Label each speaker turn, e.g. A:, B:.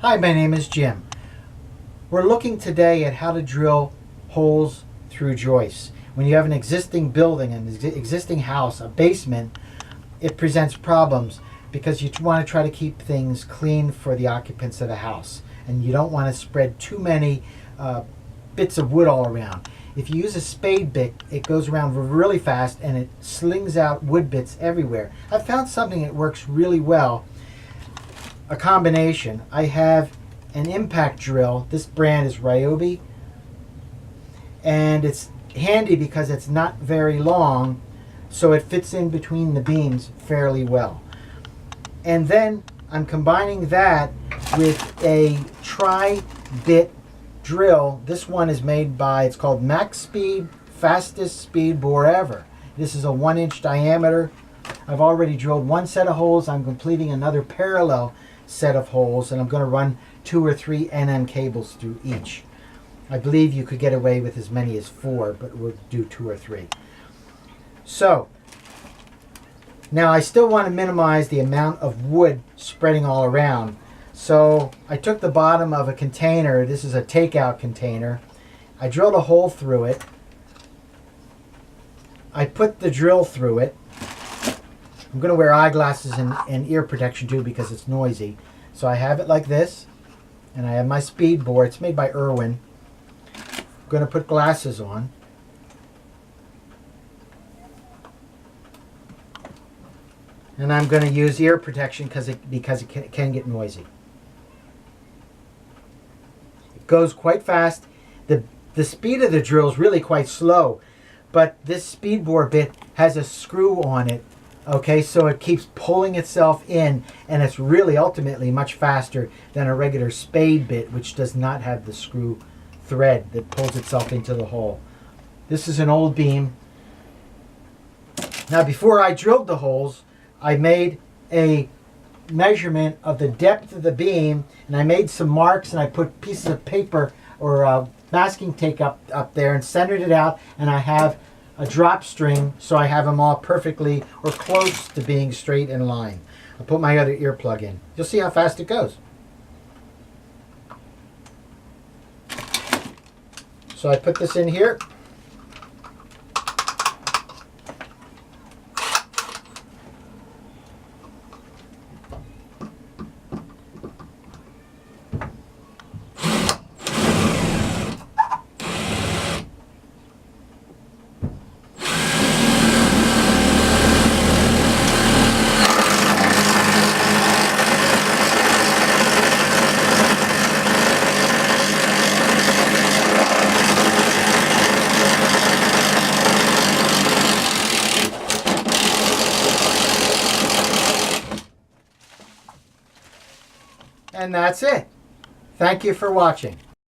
A: Hi, my name is Jim. We're looking today at how to drill holes through joists. When you have an existing building, an existing house, a basement, it presents problems because you want to try to keep things clean for the occupants of the house. And you don't want to spread too many bits of wood all around. If you use a spade bit, it goes around really fast and it slings out wood bits everywhere. I found something that works really well. A combination. I have an impact drill. This brand is Ryobi, and it's handy because it's not very long, so it fits in between the beams fairly well. And then I'm combining that with a tri-bit drill. This one is made by, it's called Max Speed, Fastest Speed Bore Ever. This is a 1-inch diameter. I've already drilled one set of holes. I'm completing another parallel set of holes, and I'm going to run 2 or 3 NM cables through each. I believe you could get away with as many as 4, but we'll do 2 or 3. So now I still want to minimize the amount of wood spreading all around. So I took the bottom of a container. This is a takeout container. I drilled a hole through it. I put the drill through it. I'm going to wear eyeglasses and ear protection too because it's noisy. So I have it like this, and I have my speed bore. It's made by Irwin. I'm going to put glasses on. And I'm going to use ear protection because it can get noisy. It goes quite fast. The speed of the drill is really quite slow, but this speed bore bit has a screw on it. Okay, so it keeps pulling itself in, and it's really ultimately much faster than a regular spade bit, which does not have the screw thread that pulls itself into the hole. This is an old beam. Now, before I drilled the holes, I made a measurement of the depth of the beam, and I made some marks, and I put pieces of paper or masking tape up there and centered it out, and I have a drop string, so I have them all perfectly or close to being straight in line. I'll put my other earplug in. You'll see how fast it goes. So I put this in here. And that's it. Thank you for watching.